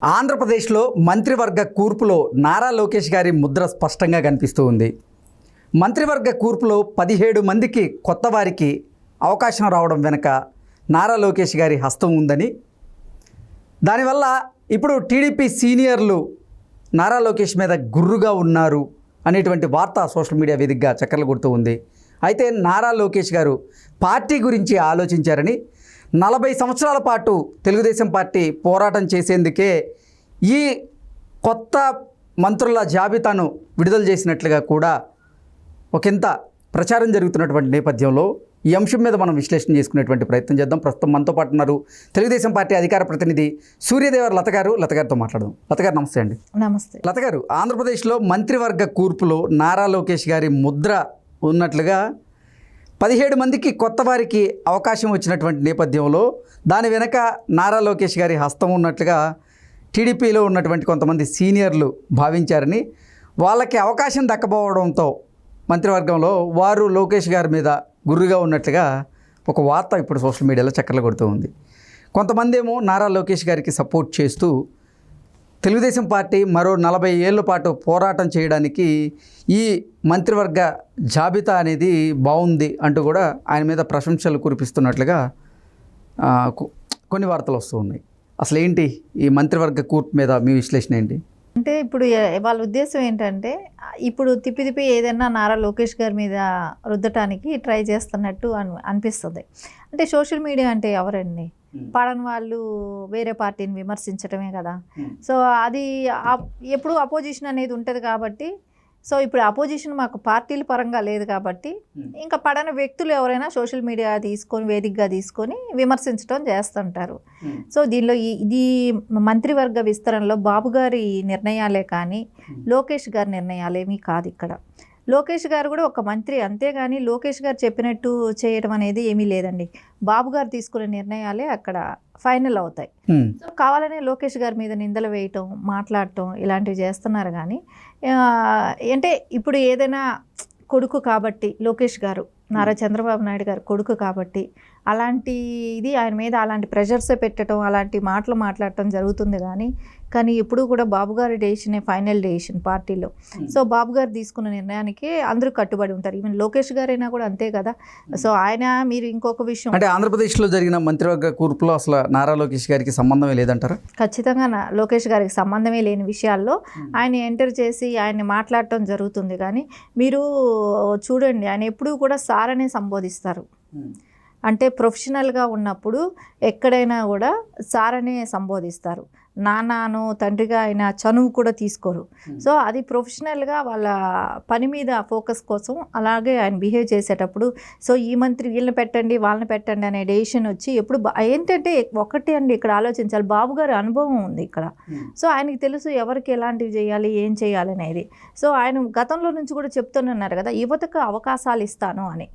ఆంధ్రప్రదేశ్లో మంత్రివర్గ కూర్పులో నారా లోకేష్ గారి ముద్ర స్పష్టంగా కనిపిస్తూ ఉంది. మంత్రివర్గ కూర్పులో 17 మందికి కొత్త వారికి అవకాశం రావడం వెనుక నారా లోకేష్ గారి హస్తం ఉందని, దానివల్ల ఇప్పుడు టీడీపీ సీనియర్లు నారా లోకేష్ మీద గుర్రుగా ఉన్నారు అనేటువంటి వార్త సోషల్ మీడియా వేదికగా చక్కర్లు కొడుతూ ఉంది. అయితే నారా లోకేష్ గారు పార్టీ గురించి ఆలోచించారని, 40 సంవత్సరాల పాటు తెలుగుదేశం పార్టీ పోరాటం చేసేందుకే ఈ కొత్త మంత్రుల జాబితాను విడుదల చేసినట్లుగా కూడా ఒకంత ప్రచారం జరుగుతున్నటువంటి నేపథ్యంలో ఈ అంశం మీద మనం విశ్లేషణ చేసుకునేటువంటి ప్రయత్నం చేద్దాం. ప్రస్తుతం మనతో పాటు ఉన్నారు తెలుగుదేశం పార్టీ అధికార ప్రతినిధి సూర్యదేవర్ లత గారు. లత గారితో మాట్లాడదాం. లత గారు నమస్తే అండి. నమస్తే. లత గారు, ఆంధ్రప్రదేశ్లో మంత్రివర్గ కూర్పులో నారా లోకేష్ గారి ముద్ర ఉన్నట్లుగా 17 మందికి కొత్త వారికి అవకాశం వచ్చినటువంటి నేపథ్యంలో దాని వెనక నారా లోకేష్ గారి హస్తం ఉన్నట్లుగా టీడీపీలో ఉన్నటువంటి కొంతమంది సీనియర్లు భావించారని, వాళ్ళకి అవకాశం దక్కబోవడంతో మంత్రివర్గంలో వారు లోకేష్ గారి మీద గుర్రుగా ఉన్నట్లుగా ఒక వార్త ఇప్పుడు సోషల్ మీడియాలో చక్కర్లు కొడుతూ ఉంది. కొంతమంది ఏమో నారా లోకేష్ గారికి సపోర్ట్ చేస్తూ తెలుగుదేశం పార్టీ మరో 40 ఏళ్ల పాటు పోరాటం చేయడానికి ఈ మంత్రివర్గ జాబితా అనేది బాగుంది అంటూ కూడా ఆయన మీద ప్రశంసలు కురిపిస్తున్నట్లుగా కొన్ని వార్తలు వస్తూ ఉన్నాయి. అసలు ఏంటి ఈ మంత్రివర్గ కూర్పు మీద మీ విశ్లేషణ ఏంటి? అంటే ఇప్పుడు వాళ్ళ ఉద్దేశం ఏంటంటే, ఇప్పుడు తిప్పి ఏదైనా నారా లోకేష్ గారి మీద రుద్దటానికి ట్రై చేస్తున్నట్టు అనిపిస్తుంది. అంటే సోషల్ మీడియా అంటే ఎవరండి? పడని వాళ్ళు వేరే పార్టీని విమర్శించడమే కదా. సో అది ఎప్పుడు అపోజిషన్ అనేది ఉంటుంది కాబట్టి, సో ఇప్పుడు అపోజిషన్ మాకు పార్టీల పరంగా లేదు కాబట్టి, ఇంకా పడని వ్యక్తులు ఎవరైనా సోషల్ మీడియా తీసుకొని వేదికగా తీసుకొని విమర్శించడం చేస్తుంటారు. సో దీనిలో ఇది మంత్రివర్గ విస్తరణలో బాబు గారి నిర్ణయాలే కానీ లోకేష్ గారి నిర్ణయాలేమీ కాదు. ఇక్కడ లోకేష్ గారు కూడా ఒక మంత్రి, అంతేగాని లోకేష్ గారు చెప్పినట్టు చేయడం అనేది ఏమీ లేదండి. బాబు గారు తీసుకునే నిర్ణయాలే అక్కడ ఫైనల్ అవుతాయి. సో కావాలనే లోకేష్ గారి మీద నిందలు వేయటం, మాట్లాడటం ఇలాంటివి చేస్తున్నారు. కానీ అంటే ఇప్పుడు ఏదైనా కొడుకు కాబట్టి, లోకేష్ గారు నారా చంద్రబాబు నాయుడు గారు కొడుకు కాబట్టి అలాంటి ఇది ఆయన మీద అలాంటి ప్రెషర్సే పెట్టడం, అలాంటి మాటలు మాట్లాడటం జరుగుతుంది. కానీ ఎప్పుడూ కూడా బాబు గారి డెసిషనే ఫైనల్ డెసిషన్ పార్టీలో. సో బాబు గారు తీసుకున్న నిర్ణయానికి అందరూ కట్టుబడి ఉంటారు. ఈవెన్ లోకేష్ గారైనా కూడా అంతే కదా. సో ఆయన మీరు ఇంకొక విషయం అంటే ఆంధ్రప్రదేశ్లో జరిగిన మంత్రివర్గ కూర్పులో అసలు నారా లోకేష్ గారికి సంబంధమే లేదంటారా? ఖచ్చితంగా లోకేష్ గారికి సంబంధమే లేని విషయాల్లో ఆయన ఎంటర్ చేసి ఆయన్ని మాట్లాడటం జరుగుతుంది. కానీ మీరు చూడండి, ఆయన ఎప్పుడూ కూడా సార్ అనే సంబోధిస్తారు. అంటే ప్రొఫెషనల్గా ఉన్నప్పుడు ఎక్కడైనా కూడా సార్ అనే సంబోధిస్తారు. నాన్నను తండ్రిగా ఆయన చనువు కూడా తీసుకోరు. సో అది ప్రొఫెషనల్గా వాళ్ళ పని మీద ఫోకస్ కోసం అలాగే ఆయన బిహేవ్ చేసేటప్పుడు, సో ఈ మంత్రి వీళ్ళని పెట్టండి వాళ్ళని పెట్టండి అనే డెసిషన్ వచ్చి ఎప్పుడు ఏంటంటే ఒకటి అండి, ఇక్కడ ఆలోచించాలి, బాబు గారి అనుభవం ఉంది ఇక్కడ. సో ఆయనకి తెలుసు ఎవరికి ఎలాంటివి చేయాలి, ఏం చేయాలి అనేది. సో ఆయన గతంలో నుంచి కూడా చెప్తున్నారు కదా, యువతకు అవకాశాలు ఇస్తాను అని.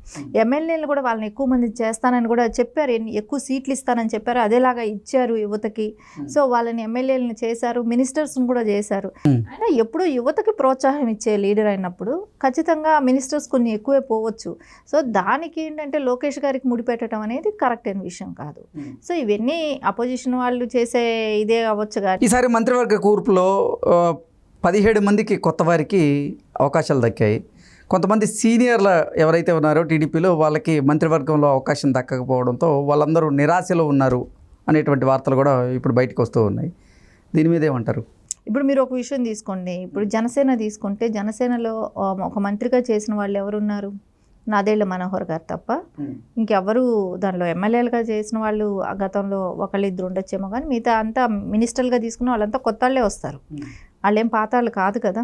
ఎమ్మెల్యేలు కూడా వాళ్ళని ఎక్కువ మంది చేస్తానని కూడా చెప్పారు, ఎక్కువ సీట్లు ఇస్తానని చెప్పారు. అదేలాగా ఇచ్చారు యువతకి. సో వాళ్ళని ఎమ్మెల్యేలను చేశారు, మినిస్టర్స్ని కూడా చేశారు. ఆయన ఎప్పుడు యువతకి ప్రోత్సాహం ఇచ్చే లీడర్ అయినప్పుడు ఖచ్చితంగా మినిస్టర్స్ కొన్ని ఎక్కువే పోవచ్చు. సో దానికి ఏంటంటే లోకేష్ గారికి ముడిపెట్టడం అనేది కరెక్ట్ అయిన విషయం కాదు. సో ఇవన్నీ అపోజిషన్ వాళ్ళు చేసే ఇదే అవ్వచ్చు. కానీ ఈసారి మంత్రివర్గ కూర్పులో 17 మందికి కొత్త వారికి అవకాశాలు దక్కాయి. కొంతమంది సీనియర్ల ఎవరైతే ఉన్నారో టీడీపీలో వాళ్ళకి మంత్రివర్గంలో అవకాశం దక్కకపోవడంతో వాళ్ళందరూ నిరాశలో ఉన్నారు అనేటువంటి వార్తలు కూడా ఇప్పుడు బయటకు వస్తూ ఉన్నాయి. దీని మీద ఏమంటారు? ఇప్పుడు మీరు ఒక విషయం తీసుకోండి. ఇప్పుడు జనసేన తీసుకుంటే, జనసేనలో ఒక మంత్రిగా చేసిన వాళ్ళు ఎవరున్నారు? నాదెళ్ల మనోహర్ గారు తప్ప ఇంకెవరు దానిలో ఎమ్మెల్యేలుగా చేసిన వాళ్ళు గతంలో ఒకళ్ళిద్దరు ఉండొచ్చేమో. కానీ మిగతా అంతా మినిస్టర్లుగా తీసుకున్న వాళ్ళంతా కొత్త వాళ్ళే వస్తారు. వాళ్ళేం పాత వాళ్ళు కాదు కదా.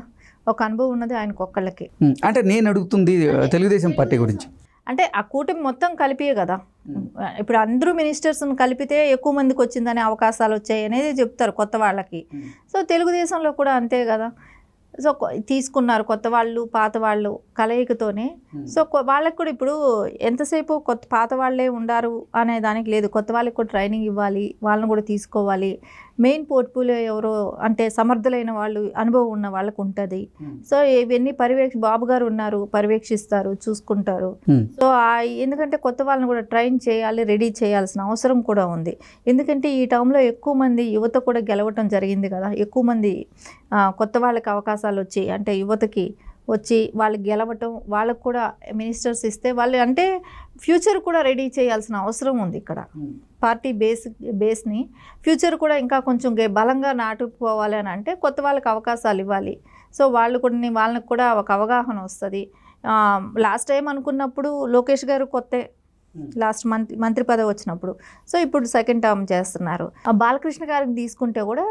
ఒక అనుభవం ఉన్నది ఆయనకు ఒక్కళ్ళకి. అంటే నేను అడుగుతుంది తెలుగుదేశం పార్టీ గురించి. అంటే ఆ కూటమి మొత్తం కలిపియే కదా. ఇప్పుడు అందరూ మినిస్టర్స్ని కలిపితే ఎక్కువ మందికి వచ్చిందనే అవకాశాలు వచ్చాయి అనేది చెప్తారు కొత్త వాళ్ళకి. సో తెలుగుదేశంలో కూడా అంతే కదా. సో తీసుకున్నారు కొత్త వాళ్ళు పాత వాళ్ళు కలయికతోనే. సో వాళ్ళకి కూడా ఇప్పుడు ఎంతసేపు పాత వాళ్ళే ఉండారు అనే దానికి లేదు. కొత్త వాళ్ళకి కూడా ట్రైనింగ్ ఇవ్వాలి, వాళ్ళని కూడా తీసుకోవాలి. మెయిన్ పోర్ట్ఫోలియో ఎవరో అంటే సమర్థులైన వాళ్ళు, అనుభవం ఉన్న వాళ్ళకు ఉంటుంది. సో ఇవన్నీ బాబు గారు ఉన్నారు, పర్యవేక్షిస్తారు, చూసుకుంటారు. సో ఎందుకంటే కొత్త వాళ్ళని కూడా ట్రైన్ చేయాలి, రెడీ చేయాల్సిన అవసరం కూడా ఉంది. ఎందుకంటే ఈ టైంలో ఎక్కువ మంది యువత కూడా గెలవటం జరిగింది కదా, ఎక్కువ మంది కొత్త వాళ్ళకి అవకాశాలు వచ్చి అంటే యువతకి వచ్చి వాళ్ళు గెలవటం, వాళ్ళకు కూడా మినిస్టర్స్ ఇస్తే వాళ్ళు అంటే ఫ్యూచర్ కూడా రెడీ చేయాల్సిన అవసరం ఉంది. ఇక్కడ పార్టీ బేస్ని ఫ్యూచర్ కూడా ఇంకా కొంచెం బలంగా నాటుకుపోవాలి అని అంటే కొత్త వాళ్ళకి అవకాశాలు ఇవ్వాలి. సో వాళ్ళకు కూడా ఒక అవగాహన వస్తుంది. లాస్ట్ టైం అనుకున్నప్పుడు లోకేష్ గారు లాస్ట్ మంత్రి పదవి వచ్చినప్పుడు, సో ఇప్పుడు సెకండ్ టర్మ్ చేస్తున్నారు. బాలకృష్ణ గారికి తీసుకుంటే కూడా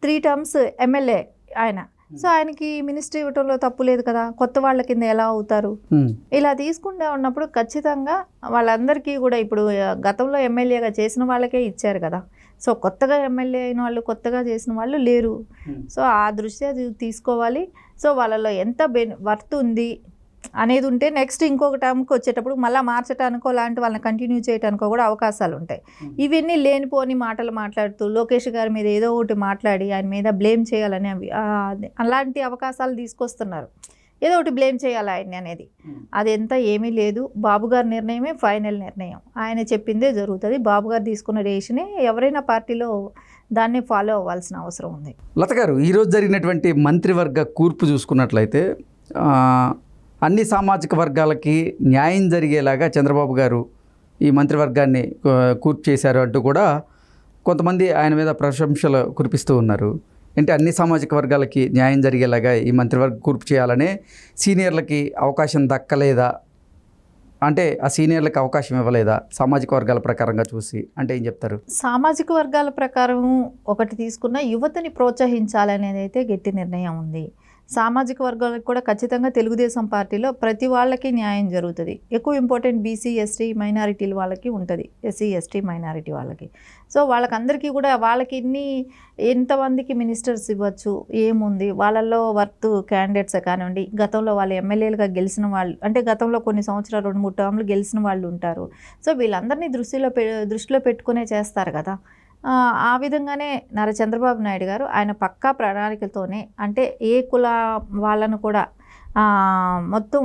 3 టర్మ్స్ ఎమ్మెల్యే ఆయన. సో ఆయనకి మినిస్ట్రీ ఇవ్వటంలో తప్పు లేదు కదా, కొత్త వాళ్ళ కింద ఎలా అవుతారు? ఇలా తీసుకుంటా ఉన్నప్పుడు ఖచ్చితంగా వాళ్ళందరికీ కూడా ఇప్పుడు గతంలో ఎమ్మెల్యేగా చేసిన వాళ్ళకే ఇచ్చారు కదా. సో కొత్తగా ఎమ్మెల్యే అయిన వాళ్ళు, కొత్తగా చేసిన వాళ్ళు లేరు. సో ఆ దృష్ట్యా తీసుకోవాలి. సో వాళ్ళలో ఎంత వర్త్ ఉంది అనేది ఉంటే నెక్స్ట్ ఇంకొక టర్మ్కి వచ్చేటప్పుడు మళ్ళీ మార్చడానికో లాంటి వాళ్ళని కంటిన్యూ చేయడానికో కూడా అవకాశాలు ఉంటాయి. ఇవన్నీ లేనిపోని మాటలు మాట్లాడుతూ లోకేష్ గారి మీద ఏదో ఒకటి మాట్లాడి ఆయన మీద బ్లేమ్ చేయాలని అలాంటి అవకాశాలు తీసుకొస్తున్నారు. ఏదో ఒకటి బ్లేమ్ చేయాలి ఆయన్ని అనేది. అదంతా ఏమీ లేదు. బాబు గారి నిర్ణయమే ఫైనల్ నిర్ణయం. ఆయన చెప్పిందే జరుగుతుంది. బాబు గారు తీసుకున్న డెసిషనే ఎవరైనా పార్టీలో దాన్ని ఫాలో అవ్వాల్సిన అవసరం ఉంది. లత గారు, ఈరోజు జరిగినటువంటి మంత్రివర్గ కూర్పు చూసుకున్నట్లయితే అన్ని సామాజిక వర్గాలకి న్యాయం జరిగేలాగా చంద్రబాబు గారు ఈ మంత్రివర్గాన్ని కూర్పు చేశారు అంటూ కూడా కొంతమంది ఆయన మీద ప్రశంసలు కురిపిస్తూ ఉన్నారు. అంటే అన్ని సామాజిక వర్గాలకి న్యాయం జరిగేలాగా ఈ మంత్రివర్గ కూర్పు చేయాలనే సీనియర్లకి అవకాశం దక్కలేదా, అంటే ఆ సీనియర్లకు అవకాశం ఇవ్వలేదా సామాజిక వర్గాల ప్రకారంగా చూసి అంటే ఏం చెప్తారు? సామాజిక వర్గాల ప్రకారం ఒకటి తీసుకున్న యువతని ప్రోత్సహించాలనేది అయితే గట్టి నిర్ణయం ఉంది. సామాజిక వర్గాలకు కూడా ఖచ్చితంగా తెలుగుదేశం పార్టీలో ప్రతి వాళ్ళకి న్యాయం జరుగుతుంది. ఎక్కువ ఇంపార్టెంట్ బీసీ, ఎస్టీ, మైనారిటీల వాళ్ళకి ఉంటుంది, ఎస్సీ, ఎస్టీ, మైనారిటీ వాళ్ళకి. సో వాళ్ళకందరికీ కూడా వాళ్ళకి ఎంతమందికి మినిస్టర్స్ ఇవ్వచ్చు ఏముంది, వాళ్ళల్లో వర్త్ క్యాండిడేట్స్ కానివ్వండి, గతంలో వాళ్ళు ఎమ్మెల్యేలుగా గెలిచిన వాళ్ళు అంటే గతంలో కొన్ని సంవత్సరాలు 2-3 టర్మ్లు గెలిచిన వాళ్ళు ఉంటారు. సో వీళ్ళందరినీ దృష్టిలో పెట్టుకునే చేస్తారు కదా. ఆ విధంగానే చంద్రబాబు నాయుడు గారు ఆయన పక్కా ప్రణాళికలతోనే అంటే ఏ కుల వాళ్ళను కూడా మొత్తం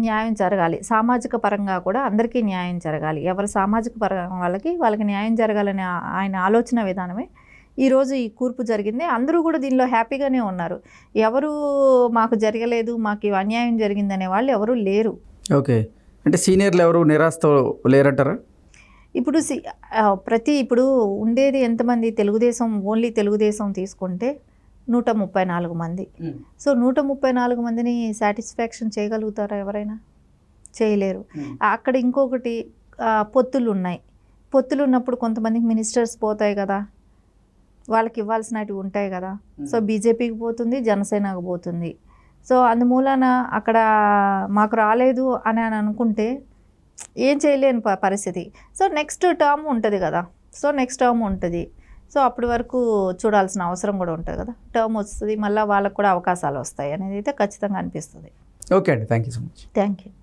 న్యాయం జరగాలి, సామాజిక పరంగా కూడా అందరికీ న్యాయం జరగాలి, ఎవరు సామాజిక పరంగా వాళ్ళకి న్యాయం జరగాలనే ఆయన ఆలోచన విధానమే ఈరోజు ఈ కూర్పు జరిగింది. అందరూ కూడా దీనిలో హ్యాపీగానే ఉన్నారు. ఎవరు మాకు జరగలేదు, మాకు అన్యాయం జరిగిందనే వాళ్ళు ఎవరు లేరు. ఓకే, అంటే సీనియర్లు ఎవరు నిరాశతో లేరంటారా? ఇప్పుడు ఇప్పుడు ఉండేది ఎంతమంది? ఓన్లీ తెలుగుదేశం తీసుకుంటే 134 మంది. సో 134 మందిని సాటిస్ఫాక్షన్ చేయగలుగుతారా ఎవరైనా? చేయలేరు. అక్కడ ఇంకొకటి పొత్తులు ఉన్నాయి. పొత్తులు ఉన్నప్పుడు కొంతమందికి మినిస్టర్స్ పోతాయి కదా, వాళ్ళకి ఇవ్వాల్సినవి ఉంటాయి కదా. సో బీజేపీకి పోతుంది, జనసేనకు పోతుంది. సో అందుమూలన అక్కడ మాకు రాలేదు అని అనుకుంటే ఏం చేయలేని పరిస్థితి. సో నెక్స్ట్ టర్మ్ ఉంటుంది కదా, సో అప్పటి వరకు చూడాల్సిన అవసరం కూడా ఉంటుంది కదా. టర్మ్ వస్తుంది, మళ్ళీ వాళ్ళకు కూడా అవకాశాలు వస్తాయి అనేది అయితే ఖచ్చితంగా అనిపిస్తుంది. ఓకే అండి, thank you so much. Thank you.